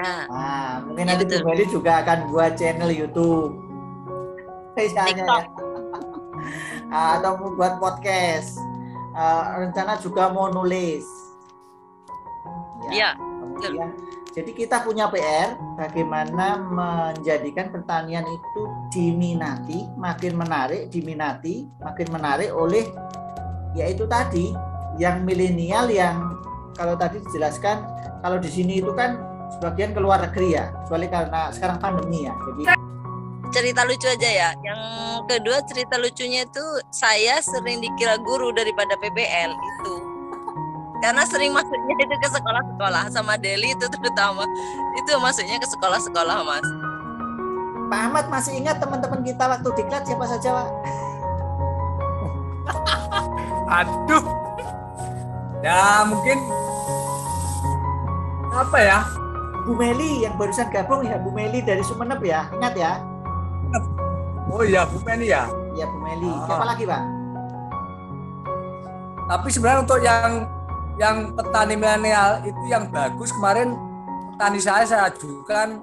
Ya. Nah, mungkin Ya, nanti betul. Bu Meli juga akan buat channel YouTube. Misalnya ya. TikTok. Atau mau buat podcast. Rencana juga mau nulis. Ya. Betul. Kemudian jadi kita punya PR bagaimana menjadikan pertanian itu diminati, makin menarik oleh yaitu tadi yang milenial, yang kalau tadi dijelaskan kalau di sini itu kan sebagian keluar negeri ya, kecuali karena sekarang pandemi ya. Jadi cerita lucu aja ya. Yang kedua cerita lucunya itu saya sering dikira guru daripada PBL itu. Karena sering masuknya itu ke sekolah-sekolah sama Deli itu terutama. Itu masuknya ke sekolah-sekolah, Mas. Pak Ahmad masih ingat teman-teman kita waktu diklat siapa saja, Pak? Aduh. Ya mungkin apa ya? Bu Meli yang barusan gabung ya, Bu Meli dari Sumeneb ya, ingat ya? Oh iya, Bu Meli ya. Ya Bu Meli. Siapa lagi, Pak? Tapi sebenarnya untuk yang petani milenial itu yang bagus, kemarin petani saya ajukan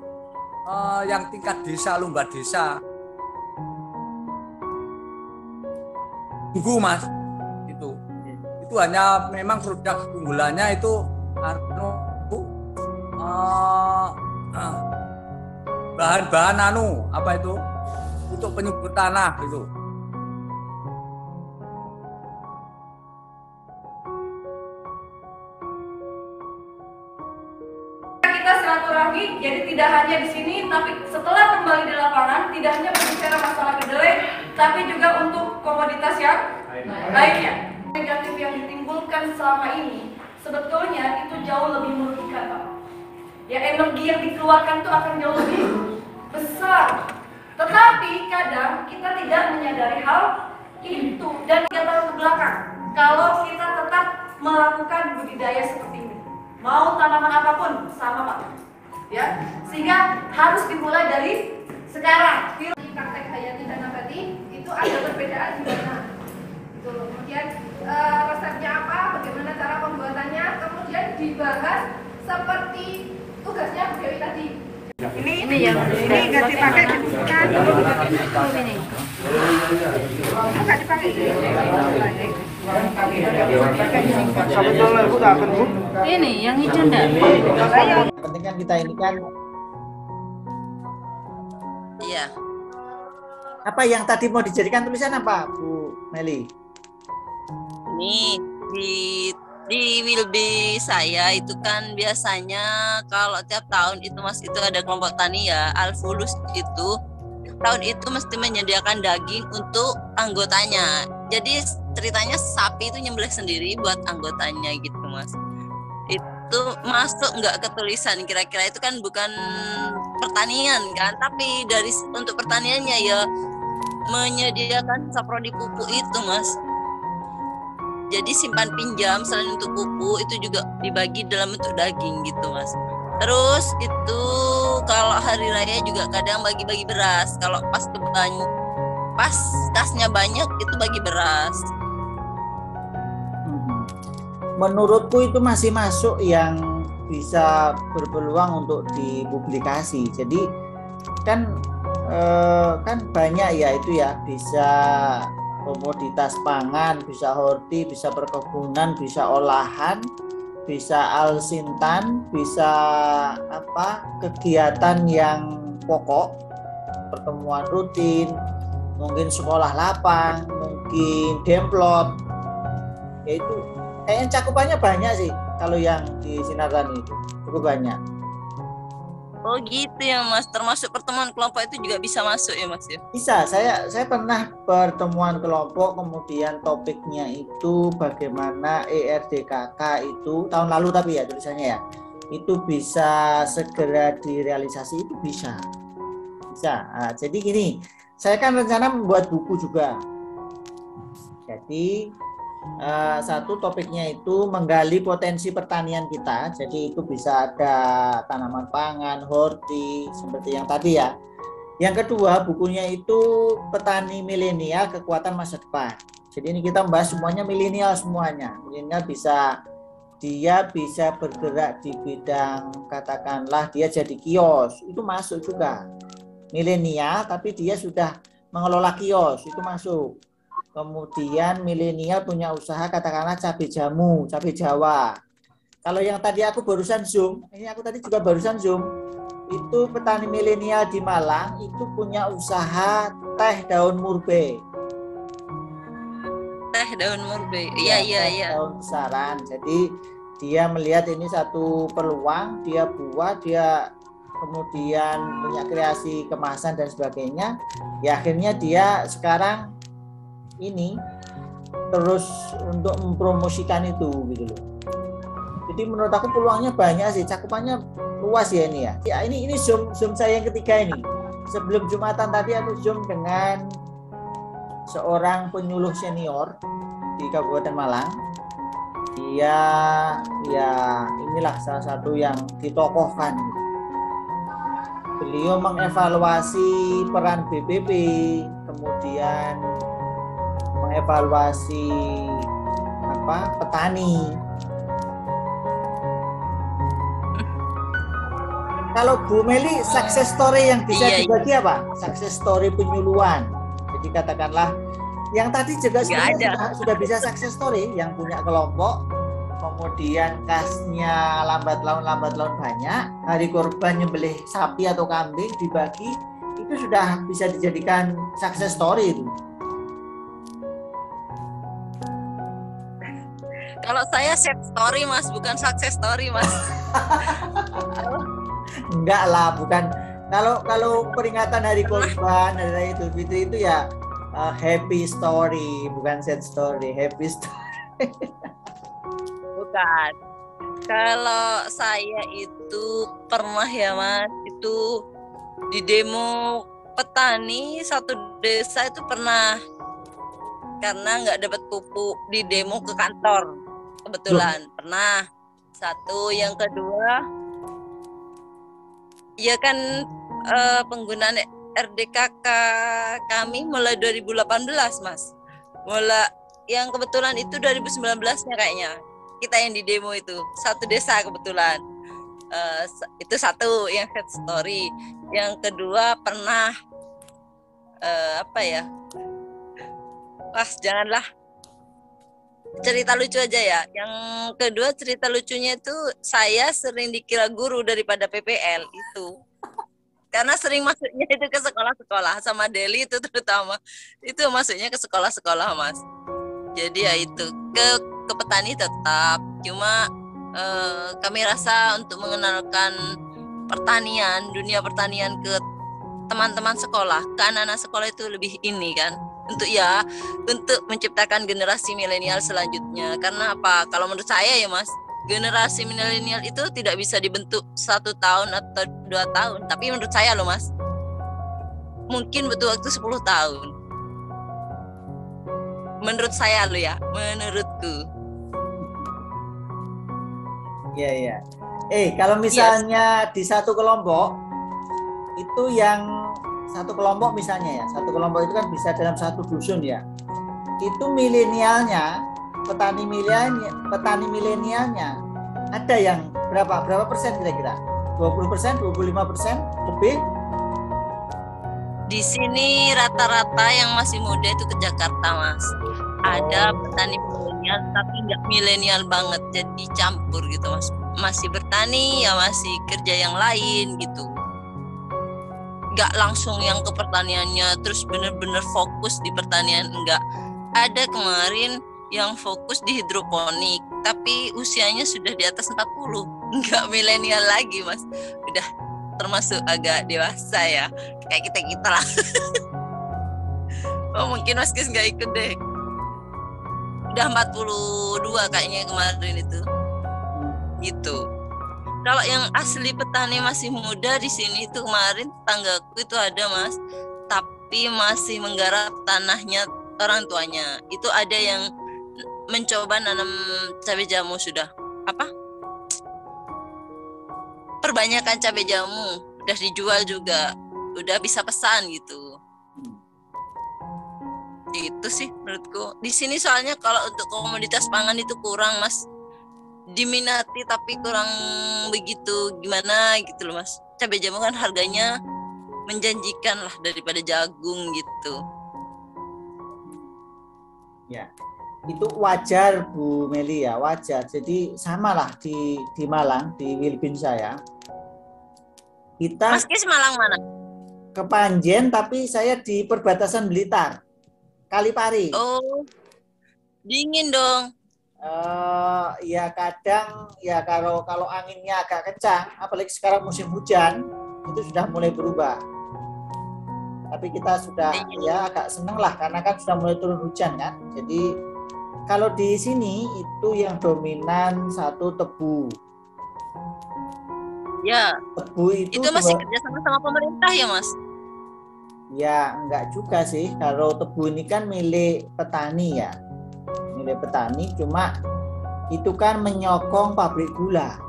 yang tingkat desa, lumba desa. Buku Mas, itu hanya memang produk unggulannya itu bahan-bahan apa itu untuk penyubur tanah gitu. Kita silaturahmi, jadi tidak hanya di sini, tapi setelah kembali di lapangan, tidak hanya berbicara masalah kedelai, tapi juga untuk komoditas yang lainnya. Negatif yang ditimbulkan selama ini, sebetulnya itu jauh lebih merugikan, Pak. Ya, energi yang dikeluarkan itu akan jauh lebih besar. Tetapi kadang kita tidak menyadari hal itu, dan 3 tahun ke belakang, kalau kita tetap melakukan budidaya seperti ini, mau tanaman apapun sama, Pak, ya, sehingga harus dimulai dari sekarang. Di praktek hayati dan nabati itu ada perbedaan di mana, gitu. Kemudian resepnya apa, bagaimana cara pembuatannya, kemudian dibahas seperti tugasnya Bu Dewi tadi. Ini yang ini nggak dipakai kan ini nggak dipakai. Ini yang hijau enggak? Penting kan kita ini kan. Iya. Apa yang tadi mau dijadikan tulisan apa, Bu Meli? Ini di Wilby saya itu kan biasanya kalau tiap tahun itu Mas itu ada kelompok tani ya, Alfulus itu tahun itu mesti menyediakan daging untuk anggotanya. Jadi ceritanya sapi itu nyembelih sendiri buat anggotanya gitu, Mas. Itu masuk nggak ke tulisan, kira-kira itu kan bukan pertanian kan, tapi dari untuk pertaniannya ya menyediakan saprodi pupuk itu, Mas. Jadi simpan pinjam selain untuk pupuk itu juga dibagi dalam bentuk daging gitu, Mas. Terus itu kalau hari raya juga kadang bagi-bagi beras. Kalau pas kasnya banyak itu bagi beras. Menurutku itu masih masuk yang bisa berpeluang untuk dipublikasi. Jadi kan banyak ya itu ya, bisa komoditas pangan, bisa horti, bisa perkebunan, bisa olahan, bisa alsintan, bisa kegiatan yang pokok, pertemuan rutin, mungkin sekolah lapang, mungkin demplot. Yaitu cakupannya banyak sih kalau yang di Sinar Tani itu cukup banyak. Oh gitu ya, Mas, termasuk pertemuan kelompok itu juga bisa masuk ya, Mas ya? Bisa, saya pernah pertemuan kelompok, kemudian topiknya itu bagaimana ERDKK itu tahun lalu tapi ya tulisannya ya, itu bisa segera direalisasi, itu bisa. Nah, jadi gini, saya kan rencana membuat buku juga. Jadi satu topiknya itu menggali potensi pertanian kita, jadi itu bisa ada tanaman pangan, horti seperti yang tadi ya. Yang kedua bukunya itu petani milenial kekuatan masa depan. Jadi ini kita membahas semuanya milenial semuanya. Milenial bisa dia bisa bergerak di bidang, katakanlah dia jadi kios, itu masuk juga. Milenial tapi dia sudah mengelola kios, itu masuk. Kemudian milenial punya usaha, katakanlah cabai jamu, cabai Jawa. Kalau yang tadi aku barusan Zoom, ini aku tadi juga barusan Zoom, itu petani milenial di Malang itu punya usaha teh daun murbe. Teh daun murbe. Iya. Daun besaran. Jadi dia melihat ini satu peluang, dia buat, dia kemudian punya kreasi kemasan dan sebagainya. Ya akhirnya dia sekarang ini terus untuk mempromosikan itu gitu loh. Jadi menurut aku peluangnya banyak sih, cakupannya luas ya ini ya. Ya ini Zoom saya yang ketiga ini. Sebelum Jumatan tadi aku Zoom dengan seorang penyuluh senior di Kabupaten Malang. Dia ya inilah salah satu yang ditokohkan. Beliau mengevaluasi peran BPP, kemudian mengevaluasi petani. Kalau Bu Meli success story yang bisa dibagi apa? Success story penyuluhan. Jadi katakanlah yang tadi juga sudah bisa success story, yang punya kelompok, kemudian kasnya lambat laun banyak, hari korban nyembelih sapi atau kambing dibagi, itu sudah bisa dijadikan success story itu. Kalau saya set story Mas, bukan success story Mas. Enggak lah, bukan. Kalau peringatan hari korban, hari Idul Fitri itu ya happy story, bukan sad story, happy story. Bukan. Kalau saya itu pernah ya Mas, itu di demo petani satu desa itu pernah, karena nggak dapat pupuk di demo ke kantor kebetulan. Pernah. Satu, yang kedua ya kan penggunaan RDKK kami mulai 2018 Mas. Mulai yang kebetulan itu 2019-nya kayaknya. Kita yang di demo itu satu desa kebetulan. Itu satu yang head story. Yang kedua pernah janganlah cerita lucu aja ya. Yang kedua cerita lucunya itu saya sering dikira guru daripada PPL itu. Karena sering masuknya itu ke sekolah-sekolah sama Deli itu terutama. Itu masuknya ke sekolah-sekolah Mas. Jadi ya itu ke petani tetap. Cuma kami rasa untuk mengenalkan pertanian, dunia pertanian ke teman-teman sekolah, ke anak-anak sekolah itu lebih ini kan. Untuk menciptakan generasi milenial selanjutnya. Karena apa? Kalau menurut saya ya Mas, generasi milenial itu tidak bisa dibentuk 1 tahun atau 2 tahun. Tapi menurut saya loh Mas, mungkin butuh waktu 10 tahun. Menurut saya loh ya, menurutku. Iya. Kalau misalnya di satu kelompok itu yang satu kelompok misalnya ya, satu kelompok itu kan bisa dalam satu dusun ya. Itu milenialnya, petani milenialnya ada yang berapa persen kira-kira? 20%, 25%, lebih? Di sini rata-rata yang masih muda itu ke Jakarta Mas. Ada petani milenial tapi nggak milenial banget, jadi campur gitu Mas. Masih bertani ya masih kerja yang lain gitu. Nggak langsung yang ke pertaniannya terus bener-bener fokus di pertanian, enggak. Ada kemarin yang fokus di hidroponik tapi usianya sudah di atas 40, enggak milenial lagi Mas, udah termasuk agak dewasa ya, kayak kita lah. Oh mungkin Mas Kis nggak ikut deh, udah 42 kayaknya kemarin itu gitu. Kalau yang asli petani masih muda di sini itu kemarin tetanggaku itu ada Mas, tapi masih menggarap tanahnya orang tuanya. Itu ada yang mencoba nanam cabai jamu sudah perbanyakan cabai jamu, udah dijual juga, udah bisa pesan gitu. Itu sih menurutku. Di sini soalnya kalau untuk komoditas pangan itu kurang Mas. diminati tapi kurang begitu gimana gitu loh Mas. Cabai jamu kan harganya menjanjikan lah daripada jagung gitu. Ya, itu wajar Bu Meli ya, wajar. Jadi samalah di Malang, di Wilbin saya. Kita Mas Kis Malang mana? ke Panjen, tapi saya di perbatasan Blitar, Kalipari. Oh, dingin dong. Ya kadang ya kalau anginnya agak kencang, apalagi sekarang musim hujan, itu sudah mulai berubah. Tapi kita sudah ya agak seneng lah karena kan sudah mulai turun hujan kan. Jadi kalau di sini itu yang dominan satu tebu. Ya. Tebu itu masih kerja sama pemerintah ya Mas? Ya enggak juga sih. Kalau tebu ini kan milik petani ya. Milik petani, cuma itu kan menyokong pabrik gula.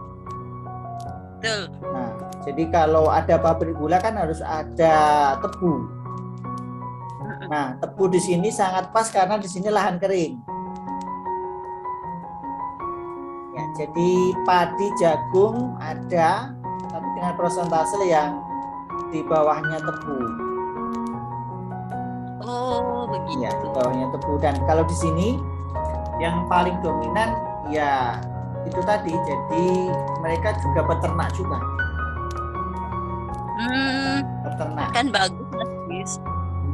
Betul. Nah, jadi kalau ada pabrik gula kan harus ada tebu. Nah, tebu di sini sangat pas karena di sini lahan kering. Ya, jadi padi jagung ada, tapi dengan persentase yang di bawahnya tebu. Oh, begitu. Ya, di bawahnya tebu. Dan kalau di sini yang paling dominan ya itu tadi. Jadi mereka juga peternak juga. Peternak. Kan bagus Mas.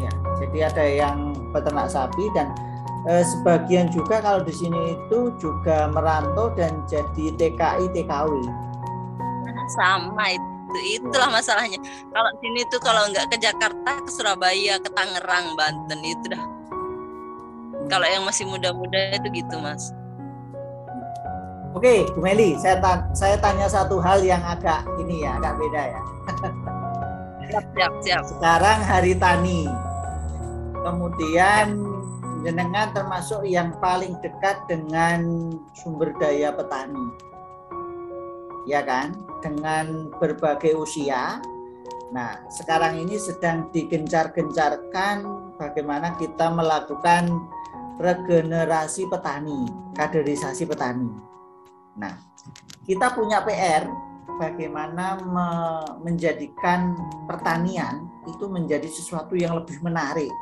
Ya, jadi ada yang peternak sapi dan sebagian juga kalau di sini itu juga merantau dan jadi TKI TKW. Sama itulah masalahnya. Kalau sini tuh kalau nggak ke Jakarta, ke Surabaya, ke Tangerang, Banten itu dah. Kalau yang masih muda-muda itu gitu Mas. Oke, Bu Meli, saya tanya satu hal yang agak ini ya, agak beda ya. Siap. Sekarang Hari Tani. Kemudian jenengan termasuk yang paling dekat dengan sumber daya petani. Ya kan? Dengan berbagai usia. Nah, sekarang ini sedang digencar-gencarkan bagaimana kita melakukan regenerasi petani, kaderisasi petani. Nah, kita punya PR bagaimana menjadikan pertanian itu menjadi sesuatu yang lebih menarik.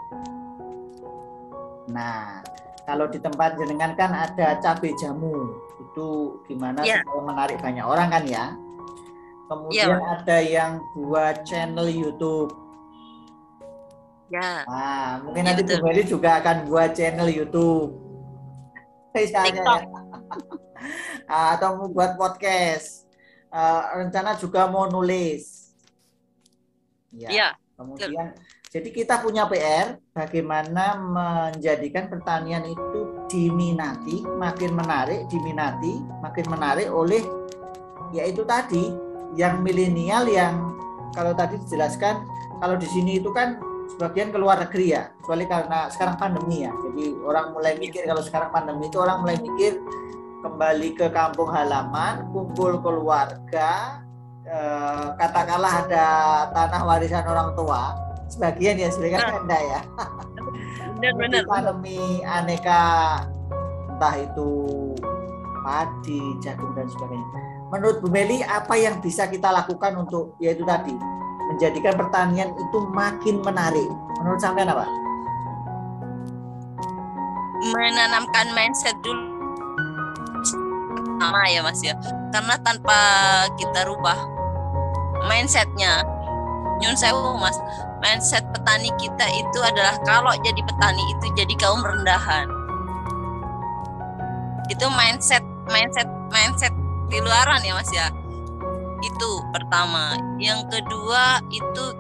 Nah, kalau di tempat jenengan kan ada cabai jamu, itu gimana supaya menarik banyak orang kan ya. Kemudian ada yang buat channel YouTube. Ya. Nah, mungkin nanti Bu Meli juga akan buat channel YouTube. Misalnya atau mau buat podcast. Rencana juga mau nulis. Ya. Kemudian jadi kita punya PR bagaimana menjadikan pertanian itu diminati, makin menarik, diminati, makin menarik oleh yaitu tadi yang milenial yang kalau tadi dijelaskan kalau di sini itu kan sebagian keluar negeri ya, kecuali karena sekarang pandemi ya. Jadi orang mulai mikir kalau sekarang pandemi itu orang mulai mikir kembali ke kampung halaman, kumpul keluarga, katakanlah ada tanah warisan orang tua, sebagian ya sebagian enggak ya. Benar. Pandemi aneka entah itu padi, jagung dan sebagainya. Menurut Bu Meli apa yang bisa kita lakukan untuk yaitu tadi menjadikan pertanian itu makin menarik? Menurut sampean apa? Menanamkan mindset dulu sama ya Mas ya. Karena tanpa kita rubah mindsetnya, nyun sewu Mas, mindset petani kita itu adalah kalau jadi petani itu jadi kaum rendahan. Itu mindset di luaran ya Mas ya. Itu pertama. Yang kedua itu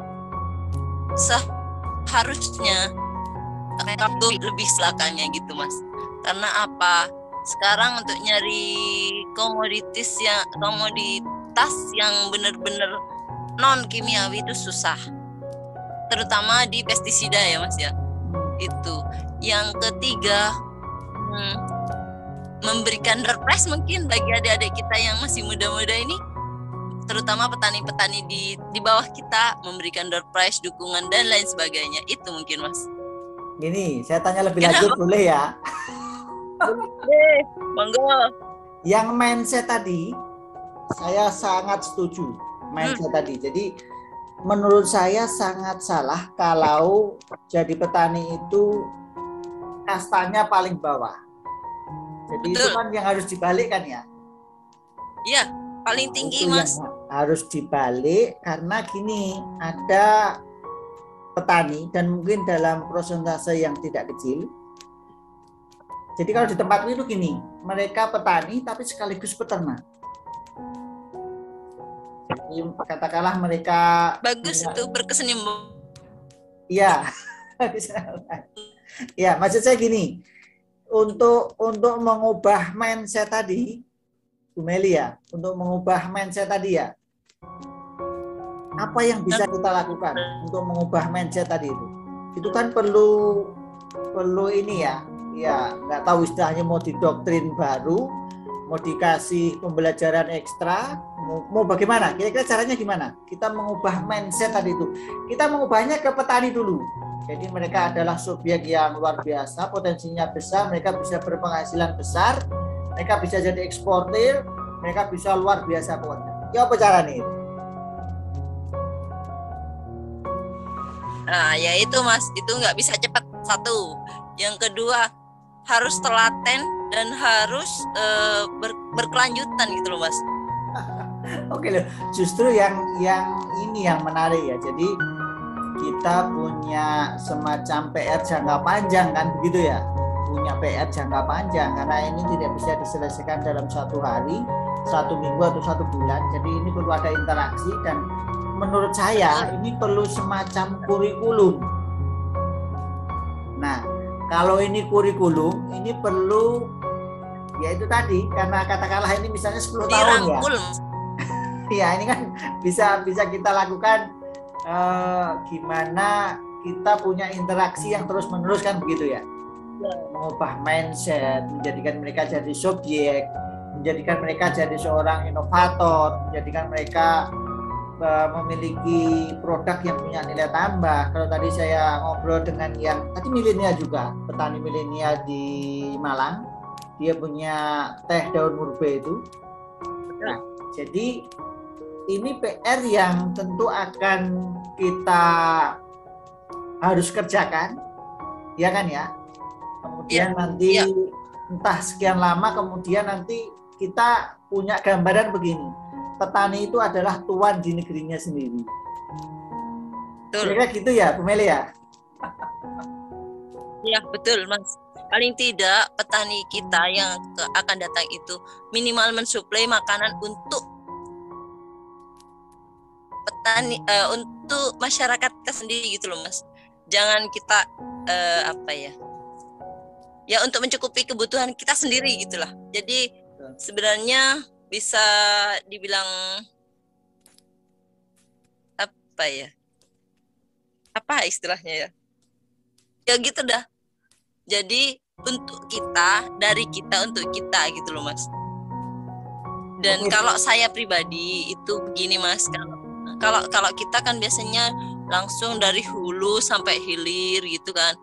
seharusnya lebih selakannya gitu Mas. Karena apa? Sekarang untuk nyari komoditas yang benar-benar non kimiawi itu susah. Terutama di pestisida ya Mas ya. Itu. Yang ketiga memberikan surprise mungkin bagi adik-adik kita yang masih muda-muda ini, terutama petani-petani di bawah kita, memberikan door prize, dukungan dan lain sebagainya. Itu mungkin Mas. Gini, saya tanya lebih lanjut boleh ya? Boleh, monggo. Yang mindset tadi, saya sangat setuju mindset tadi. Jadi menurut saya sangat salah kalau jadi petani itu kastanya paling bawah. Jadi itu Betul. kan yang harus dibalikkan ya. Iya, paling tinggi Itu Mas. yang harus dibalik karena gini, ada petani dan mungkin dalam persentase yang tidak kecil. Jadi kalau di tempat itu gini, mereka petani tapi sekaligus peternak. Jadi katakanlah mereka Bagus itu berkesinambungan. Iya. Ya, maksud saya gini, untuk mengubah mindset tadi, Bu Meli ya, untuk mengubah mindset tadi ya, apa yang bisa kita lakukan untuk mengubah mindset tadi itu? Itu kan perlu ini ya, nggak tahu istilahnya mau didoktrin baru, mau dikasih pembelajaran ekstra, mau bagaimana? Kira-kira caranya gimana? Kita mengubah mindset tadi itu. Kita mengubahnya ke petani dulu. Jadi mereka adalah subjek yang luar biasa, potensinya besar, mereka bisa berpenghasilan besar, mereka bisa jadi eksportir, mereka bisa luar biasa pokoknya. Ya apa cara nih? Nah, ya itu Mas, itu nggak bisa cepat, satu. Yang kedua, harus telaten dan harus berkelanjutan gitu loh Mas. Oke loh, justru yang ini yang menarik ya. Jadi kita punya semacam PR jangka panjang kan begitu ya, punya PR jangka panjang karena ini tidak bisa diselesaikan dalam 1 hari, 1 minggu atau 1 bulan. Jadi ini perlu ada interaksi dan menurut saya ini perlu semacam kurikulum. Nah, kalau ini kurikulum, ini perlu ya itu tadi, karena katakanlah ini misalnya 10 tahun ya. Ya ini kan bisa kita lakukan gimana kita punya interaksi yang terus menerus kan begitu ya. Mengubah mindset, menjadikan mereka jadi subjek, menjadikan mereka jadi seorang inovator, menjadikan mereka memiliki produk yang punya nilai tambah. Kalau tadi saya ngobrol dengan yang tadi milenial juga, petani milenial di Malang, dia punya teh daun murbe itu. Nah, jadi ini PR yang tentu akan kita harus kerjakan, ya kan ya. Kemudian nanti entah sekian lama kemudian nanti kita punya gambaran begini. Petani itu adalah tuan di negerinya sendiri. Kira-kira gitu ya, Bu Meli ya? Ya, betul Mas. Paling tidak petani kita yang akan datang itu minimal mensuplai makanan untuk petani, untuk masyarakat kita sendiri gitu loh Mas. Jangan kita ya untuk mencukupi kebutuhan kita sendiri gitulah. Jadi sebenarnya bisa dibilang apa istilahnya ya gitu dah. Jadi untuk kita, dari kita untuk kita gitu loh Mas. Dan kalau saya pribadi itu begini Mas, kalau kita kan biasanya langsung dari hulu sampai hilir gitu kan.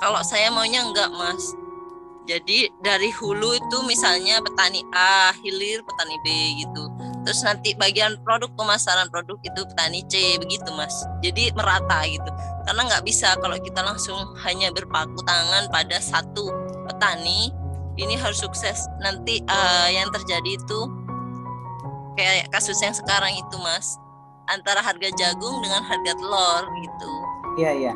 Kalau saya maunya enggak Mas. Jadi dari hulu itu misalnya petani A, hilir petani B gitu. Terus nanti bagian produk pemasaran produk itu petani C begitu Mas. Jadi merata gitu. Karena nggak bisa kalau kita langsung hanya berpaku tangan pada satu petani. Ini harus sukses. Nanti yang terjadi itu kayak kasus yang sekarang itu Mas. Antara harga jagung dengan harga telur gitu. Iya.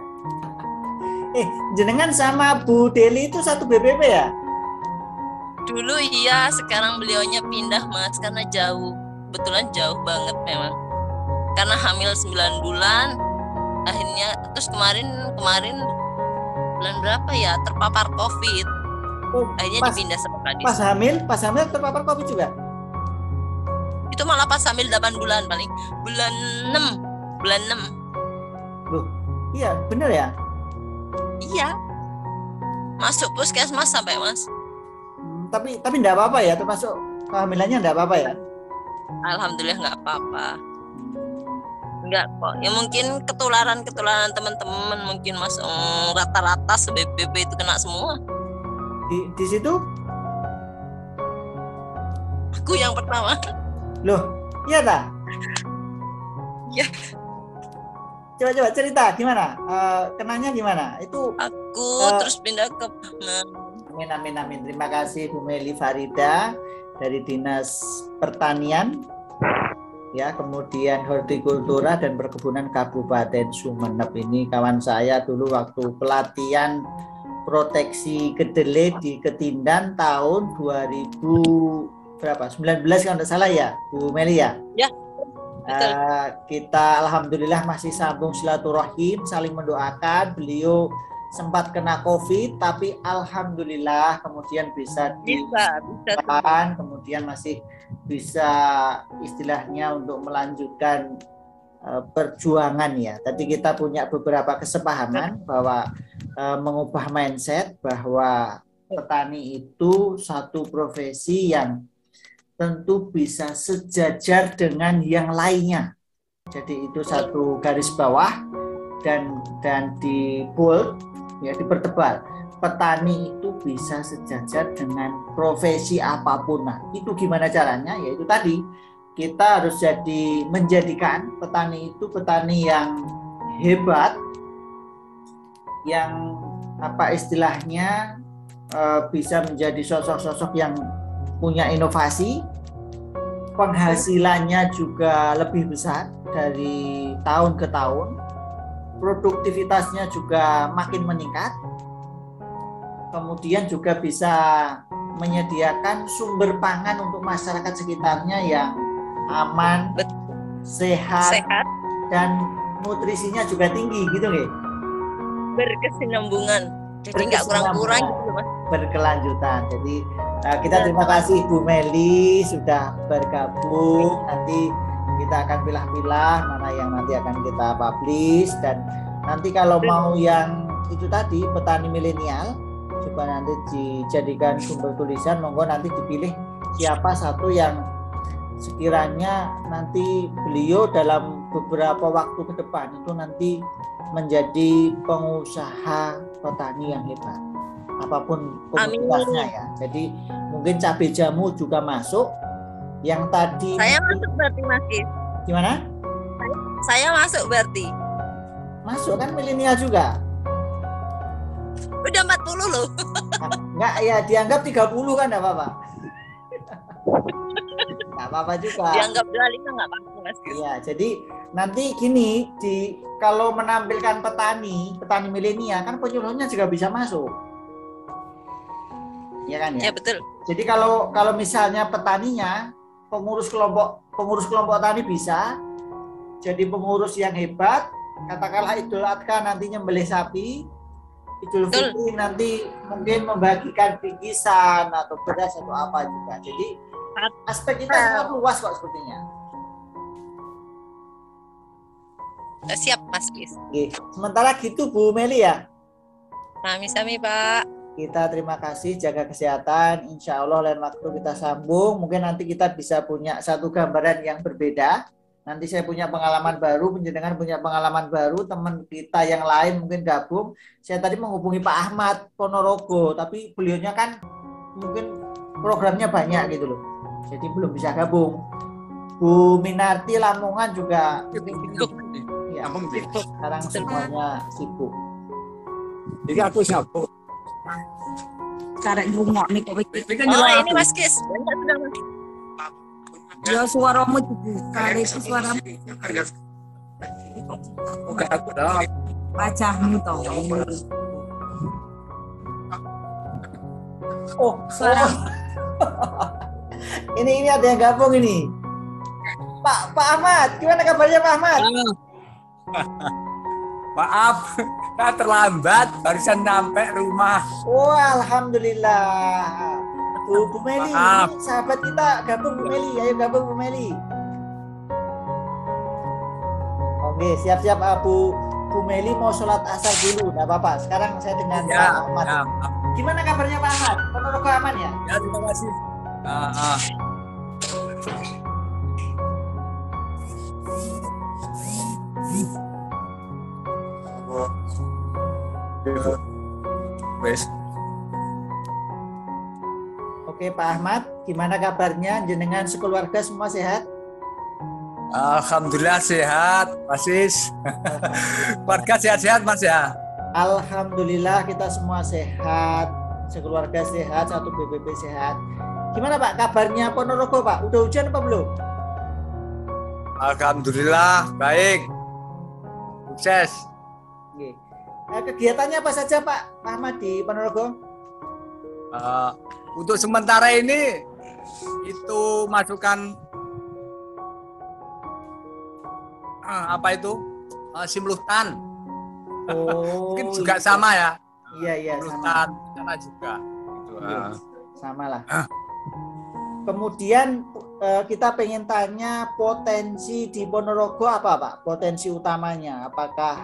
Jenengan sama Bu Deli itu satu BBP ya? Dulu iya, sekarang beliaunya pindah Mas karena jauh. Betulan jauh banget memang. Karena hamil 9 bulan, akhirnya terus kemarin bulan berapa ya terpapar COVID. Akhirnya dipindah sama Kadis. Pas hamil terpapar COVID juga? Itu malah pas hamil 8 bulan paling. Bulan 6. Loh, iya bener ya? Iya. Masuk puskesmas sampai Mas. Tapi enggak apa-apa ya, termasuk kehamilannya enggak apa-apa ya? Alhamdulillah enggak apa-apa. Enggak kok. Ya mungkin ketularan teman-teman mungkin Mas, rata-rata se-BBB itu kena semua. Di situ? aku yang pertama. Loh, iya tak? Iya. Coba cerita gimana? Kenanya gimana? Itu Aku terus pindah ke amin. Terima kasih Bu Meli Farida dari Dinas Pertanian, ya, kemudian Hortikultura dan Perkebunan Kabupaten Sumeneb. Ini kawan saya dulu waktu pelatihan proteksi kedelai di Ketindan tahun 2019 kalau tidak salah ya, Bu Meli ya. Ya. Betul. Kita alhamdulillah masih sambung silaturahim, saling mendoakan. Beliau sempat kena COVID, tapi alhamdulillah kemudian bisa ditahan, kemudian masih bisa istilahnya untuk melanjutkan perjuangan ya. Tadi kita punya beberapa kesepahaman bahwa mengubah mindset bahwa petani itu satu profesi yang tentu bisa sejajar dengan yang lainnya. Jadi itu satu garis bawah dan di bold ya, dipertebal. Petani itu bisa sejajar dengan profesi apapun. Nah, itu gimana caranya? Yaitu tadi kita harus menjadikan petani itu petani yang hebat, yang apa istilahnya bisa menjadi sosok-sosok yang punya inovasi, penghasilannya juga lebih besar dari tahun ke tahun, produktivitasnya juga makin meningkat, kemudian juga bisa menyediakan sumber pangan untuk masyarakat sekitarnya yang aman, sehat, dan nutrisinya juga tinggi gitu nggih. Berkesinambungan. Jadi nggak kurang-kurang gitu Mas. Berkelanjutan. Jadi kita terima kasih Bu Meli sudah bergabung. Nanti kita akan pilah-pilah mana yang nanti akan kita publish, dan nanti kalau mau yang itu tadi petani milenial coba nanti dijadikan sumber tulisan, monggo nanti dipilih siapa satu yang sekiranya nanti beliau dalam beberapa waktu ke depan itu nanti menjadi pengusaha petani yang hebat apapun komoditasnya ya. Jadi mungkin cabai jamu juga masuk. Yang tadi saya masuk berarti Mas Kis. Gimana? Saya masuk berarti. Masuk kan, milenial juga. Udah 40 loh. Enggak ya, dianggap 30 kan enggak apa-apa. Enggak apa-apa juga. Dianggap 25 enggak apa-apa Mas Kis. Iya, jadi nanti gini, kalau menampilkan petani milenial kan penyuluhnya juga bisa masuk. Ya kan ya? Ya betul. Jadi kalau misalnya petaninya pengurus kelompok tani bisa jadi pengurus yang hebat, katakanlah Idul Adha nanti nyembelih sapi, Idul Fitri nanti mungkin membagikan bingkisan atau beras atau apa juga. Jadi aspek kita sangat luas kok sepertinya. Siap Mas Kis. Oke. Sementara gitu Bu Meli ya. Sami-sami Pak. Kita terima kasih, jaga kesehatan. Insya Allah lain waktu kita sambung. Mungkin nanti kita bisa punya satu gambaran yang berbeda. Nanti saya punya pengalaman baru, penjenengan punya pengalaman baru, teman kita yang lain mungkin gabung. Saya tadi menghubungi Pak Ahmad Ponorogo, tapi beliaunya kan mungkin programnya banyak gitu loh. Jadi belum bisa gabung. Bu Minarti Lamongan juga ya, sekarang semuanya sibuk. Jadi aku siapa? Karek ngomong nih kok ini Mas Kis. Banyak sudah Mas. ya suaramu dibuka itu suaramu Bukan aku dah. wajahmu toh. Oh, Suara ini ada yang gabung ini. Pak Ahmad, gimana kabarnya Pak Ahmad? Maaf, saya terlambat, barusan sampai rumah. Oh, alhamdulillah. Bu Meli, Maaf. ini sahabat kita gabung Bu Meli, ayo gabung Bu Meli. Oke, siap-siap Bu Meli mau sholat asar dulu, nggak apa-apa. Sekarang saya dengan Pak Ahmad. Ya, Gimana kabarnya Pak Ahmad? Ponorogo aman ya? ya, terima kasih. Wes. Oke, Pak Ahmad, gimana kabarnya? Jenengan sekeluarga semua sehat? Alhamdulillah sehat, Mas Is. Keluarga sehat-sehat, Mas ya. Alhamdulillah kita semua sehat, sekeluarga sehat, satu BBB sehat. Gimana Pak kabarnya Ponorogo Pak? Udah hujan apa belum? Alhamdulillah baik, sukses. Oke. Kegiatannya apa saja Pak Ahmad di Ponorogo? Untuk sementara ini itu masukkan apa itu simultan. Oh, Mungkin juga sama ya. Iya Simultan sama juga. Gitu. Sama lah. Kemudian kita pengen tanya potensi di Ponorogo apa Pak? Potensi utamanya apakah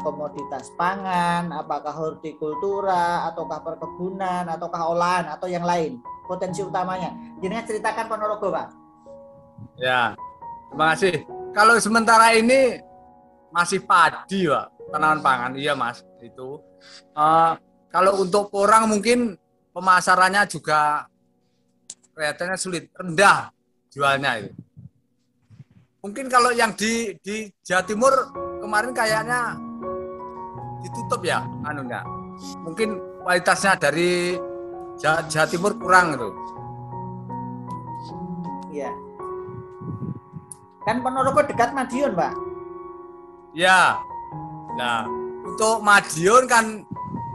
komoditas pangan, apakah hortikultura, ataukah perkebunan, ataukah olahan atau yang lain? Potensi utamanya. Jadi ceritakan Ponorogo Pak. Ya, terima kasih. Kalau sementara ini masih padi Pak, tanaman pangan. Iya Mas, itu. Kalau untuk porang mungkin pemasarannya juga kelihatannya sulit, rendah jualnya itu. Mungkin kalau yang di Jawa Timur kemarin kayaknya ditutup ya anunya. Mungkin kualitasnya dari Jawa Timur kurang itu. Iya. Kan Ponorogo dekat Madiun, Pak. Ya. Nah, untuk Madiun kan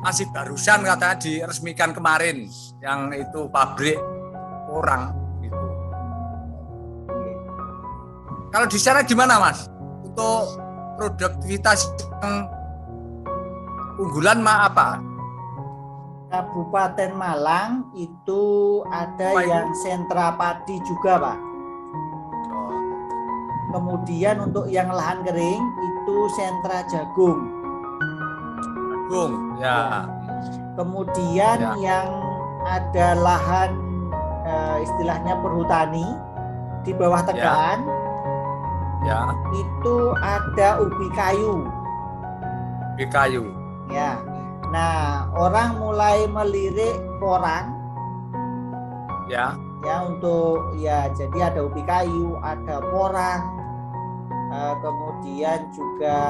masih barusan katanya diresmikan kemarin yang itu pabrik orang itu. Kalau di sana gimana Mas? Untuk produktivitas yang unggulan apa? Kabupaten Malang itu ada yang sentra padi juga Pak. Kemudian untuk yang lahan kering itu sentra jagung. Jagung, ya. Kemudian yang ada lahan istilahnya perhutani di bawah tegaan ya. Itu ada ubi kayu. Ubi kayu. Ya. Nah, orang mulai melirik porang. Ya. Ya untuk ya jadi ada ubi kayu, ada porang. Kemudian juga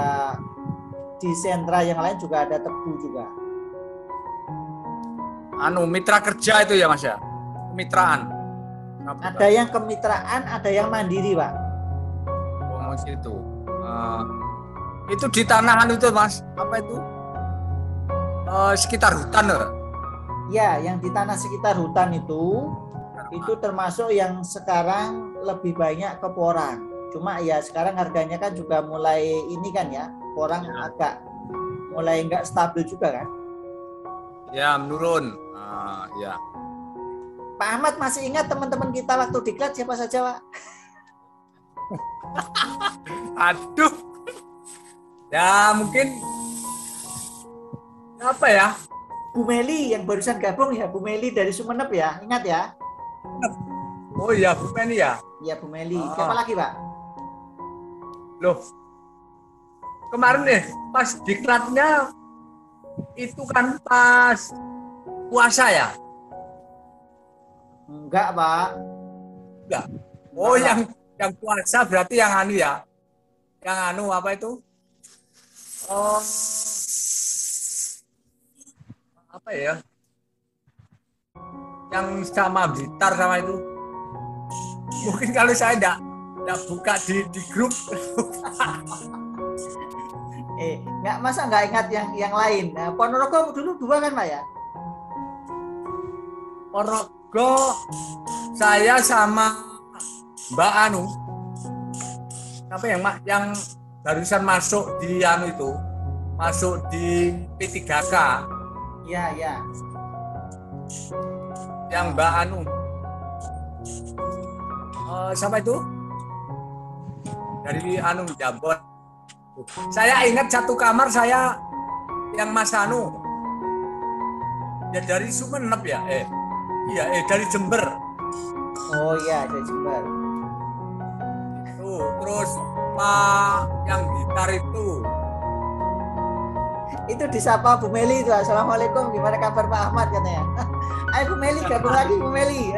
di sentra yang lain juga ada tebu juga. Mitra kerja itu ya Mas ya. Kemitraan. Ada yang kemitraan, ada yang mandiri, Pak. Oh, itu. Itu di tanahan itu, Mas. Apa itu? Sekitar hutan, Ya, yang di tanah sekitar hutan itu termasuk yang sekarang lebih banyak ke porang. Cuma ya sekarang harganya kan juga mulai ini kan ya, porang agak mulai enggak stabil juga kan? Ya, menurun. Ya. Pak Ahmad masih ingat teman-teman kita waktu diklat siapa saja, Pak? Aduh. Ya, mungkin apa ya? Bu Meli yang barusan gabung ya, Bu Meli dari Sumeneb ya, ingat ya? Oh iya, Bu Meli ya? Iya, Bu Meli. Siapa lagi, Pak? Loh, kemarin nih, pas diklatnya itu kan pas puasa ya? Enggak, Pak. Enggak. Oh, yang puasa berarti yang anu ya? Yang anu apa itu? Oh, apa ya? Yang sama Blitar sama itu. Mungkin kalau saya enggak buka di grup. Masa enggak ingat yang lain? Nah, Ponorogo dulu 2 kan, Pak ya? Ponorogo saya sama Mbak Anu. Apa yang barusan masuk di anu itu, masuk di P3K. Iya. Yang Mbak Anu. Siapa itu? Dari anu Jambon. Saya ingat satu kamar saya yang Mas Anu. Ya dari Sumeneb ya? Dari Jember. Oh iya, dari Jember. Terus Pak yang gitar itu disapa Bu Meli itu. Assalamualaikum, gimana kabar Pak Ahmad katanya. Ayo Bu Meli gabung lagi Bu Meli.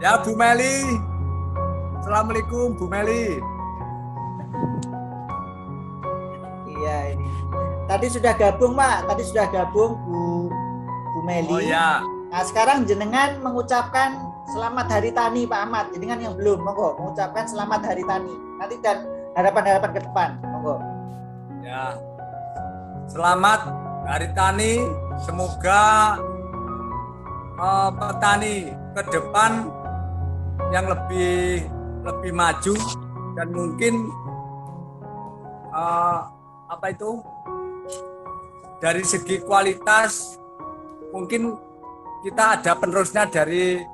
Ya Bu Meli. Assalamualaikum Bu Meli. Iya ini. Tadi sudah gabung Pak, tadi sudah gabung Bu Meli. Oh ya. Nah sekarang jenengan mengucapkan selamat Hari Tani Pak Ahmad. Jenengan yang belum, monggo mengucapkan selamat Hari Tani. Nanti dan harapan-harapan ke depan, monggo. Ya. Selamat Hari Tani. Semoga petani ke depan yang lebih maju dan mungkin dari segi kualitas mungkin kita ada penerusnya dari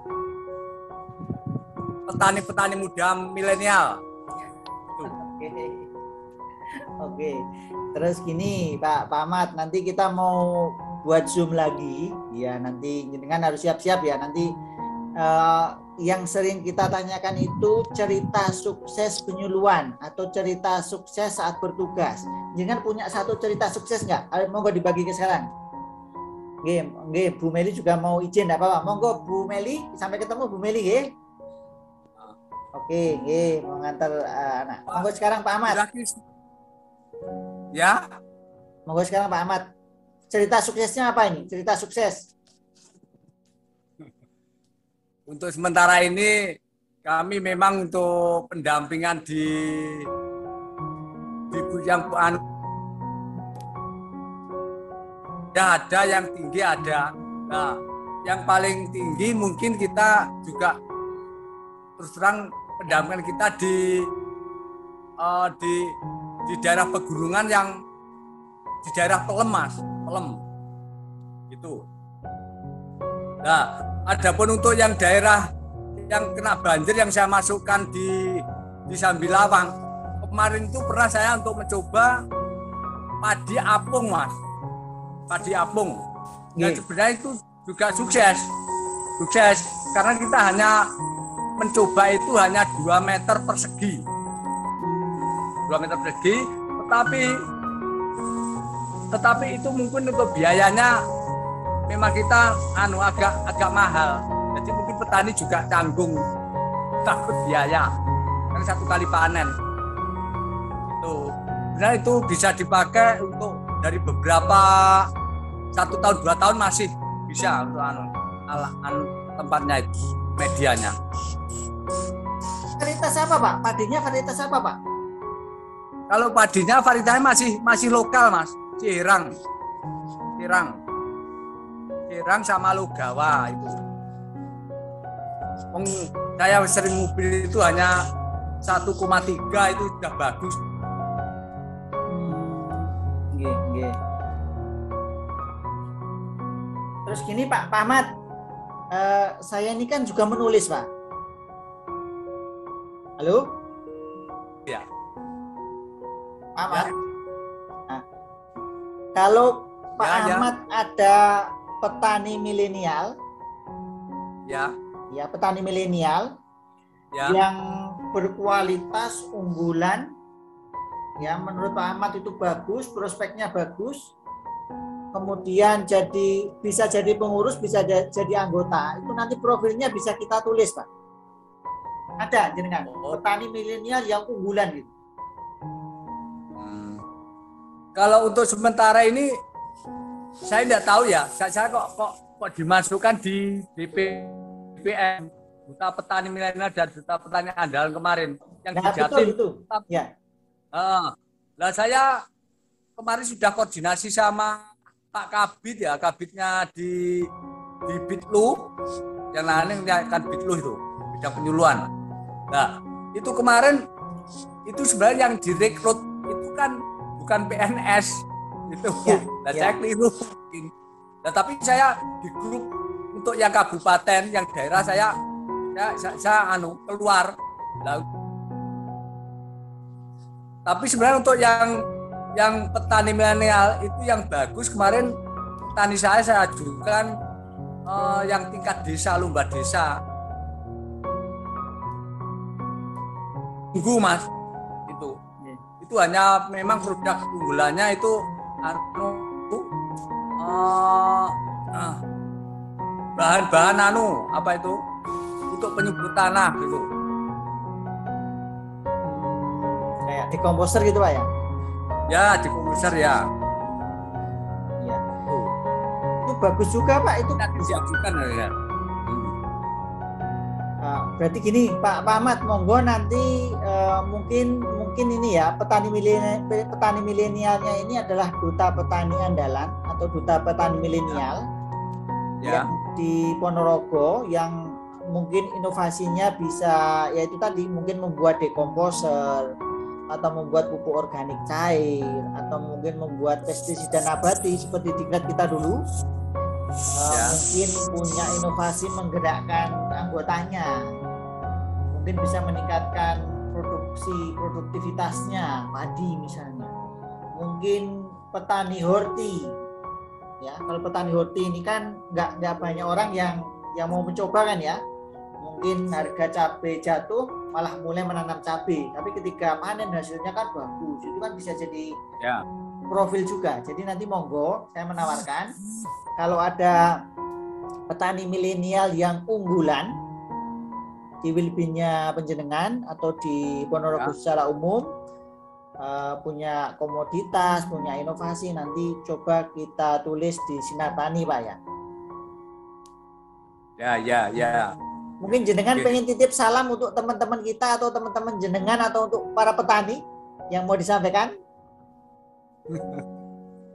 petani-petani muda milenial. Oke. Terus gini Pak Ahmad, nanti kita mau buat Zoom lagi ya, nanti jenengan harus siap-siap ya, nanti yang sering kita tanyakan itu cerita sukses penyuluhan atau cerita sukses saat bertugas. Jenengan punya satu cerita sukses nggak? Monggo dibagi ke sekarang. Nggih, Bu Meli juga mau izin enggak apa-apa. Monggo Bu Meli, sampai ketemu Bu Meli nggih. Oke, nggih, mau ngantar anak. Monggo sekarang Pak Ahmad. Ya. Monggo sekarang Pak Ahmad. Cerita suksesnya apa ini? Cerita sukses. Untuk sementara ini kami memang untuk pendampingan di yang ada yang tinggi ada. Nah, yang paling tinggi mungkin kita juga terus terang pendampingan kita di daerah pegunungan yang di daerah Pelem Mas, Pelem. Gitu. Nah, adapun untuk yang daerah yang kena banjir yang saya masukkan di Sambilawang, kemarin itu pernah saya untuk mencoba padi apung Mas, padi apung. Dan sebenarnya itu juga sukses karena kita hanya mencoba itu hanya 2 meter persegi, tetapi itu mungkin untuk biayanya memang kita agak mahal. Jadi mungkin petani juga canggung takut biaya karena 1 kali panen. Itu bisa dipakai untuk dari beberapa 1 tahun 2 tahun masih bisa untuk tempatnya itu medianya. Varietas apa Pak? Padinya varietas apa Pak? Kalau padinya varietasnya masih lokal Mas, Cirang sama Lugawa itu. Saya sering mobil itu hanya 1,3 itu sudah bagus. Nggih. Terus gini Pak Ahmad, saya ini kan juga menulis Pak. Halo? Ya. Pak Ahmad. Ya. Nah, kalau Pak Ahmad ada petani milenial, ya petani milenial yang berkualitas unggulan, ya menurut Pak Ahmad itu bagus, prospeknya bagus, kemudian bisa jadi pengurus, bisa jadi anggota, itu nanti profilnya bisa kita tulis Pak. Ada jenengan petani milenial yang unggulan gitu. Kalau untuk sementara ini saya tidak tahu ya, saya kok dimasukkan di BPM, Duta Petani Milenial dan Duta Petani Andalan kemarin yang di Jatim. Betul, itu. Ya. Nah saya kemarin sudah koordinasi sama Pak Kabit ya, Kabitnya di Bitlu, yang lain kan Bitlu itu bidang penyuluhan. Nah itu kemarin itu sebenarnya yang direkrut itu kan bukan PNS itu, saya keliru. Nah, tapi saya di grup untuk yang kabupaten, yang daerah saya keluar. Nah, tapi sebenarnya untuk yang petani milenial itu yang bagus kemarin petani saya ajukan yang tingkat desa, lomba desa. Tunggu Mas, itu hanya memang produk unggulannya itu bahan-bahan apa itu untuk penyubur tanah gitu. Kayak di komposter gitu Pak ya? Ya, di komposter ya. Iya. Tuh. Itu bagus juga Pak, itu Kita disiapkan ya. Berarti gini Pak Ahmad, monggo nanti mungkin ini ya, petani milenialnya ini adalah duta petani andalan atau duta petani milenial Ya. yang di Ponorogo, yang mungkin inovasinya bisa yaitu tadi mungkin membuat dekomposer atau membuat pupuk organik cair atau mungkin membuat pestisida nabati seperti diklat kita dulu. Mungkin punya inovasi menggerakkan anggotanya, mungkin bisa meningkatkan produktivitasnya padi misalnya, mungkin petani horti ya. Kalau petani horti ini kan nggak banyak orang yang mau mencoba kan ya, mungkin harga cabai jatuh malah mulai menanam cabai, tapi ketika panen hasilnya kan bagus, itu kan bisa jadi profil juga. Jadi nanti monggo saya menawarkan kalau ada petani milenial yang unggulan di Wilbinnya Penjenengan atau di Ponorogo secara umum, punya komoditas, punya inovasi, nanti coba kita tulis di Sinar Tani Pak ya. Ya. Mungkin jenengan pengen titip salam untuk teman-teman kita atau teman-teman jenengan atau untuk para petani yang mau disampaikan?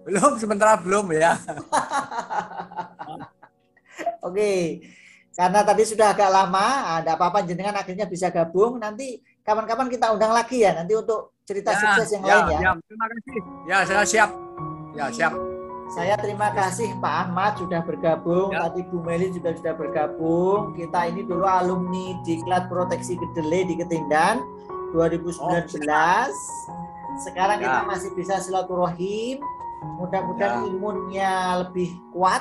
Belum, sementara belum ya. Oke, karena tadi sudah agak lama, ada apa-apa jenengan akhirnya bisa gabung. Nanti kapan-kapan kita undang lagi ya, nanti untuk cerita sukses yang lain ya. Ya, terima kasih. Ya, saya siap. Ya, siap. Saya terima kasih Pak Ahmad sudah bergabung. Tadi Bu Meli juga sudah bergabung. Kita ini dulu alumni Diklat Proteksi Kedelai di Ketindan 2019. Sekarang kita masih bisa silaturahim. Mudah-mudahan imunnya lebih kuat.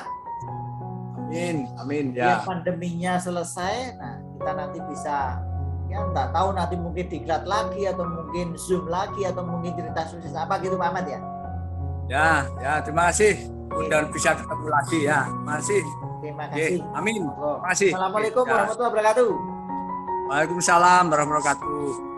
Amin Ya, ya. pandeminya selesai. Nah, kita nanti bisa ya enggak tahu nanti mungkin diklat lagi atau mungkin Zoom lagi atau mungkin cerita sukses apa gitu Pak Ahmad ya. Ya, terima kasih. Mudah bisa ketemu lagi ya. Terima kasih. Terima kasih. Amin. Monggo. Terima kasih. Assalamualaikum warahmatullahi wabarakatuh. Waalaikumsalam warahmatullahi wabarakatuh.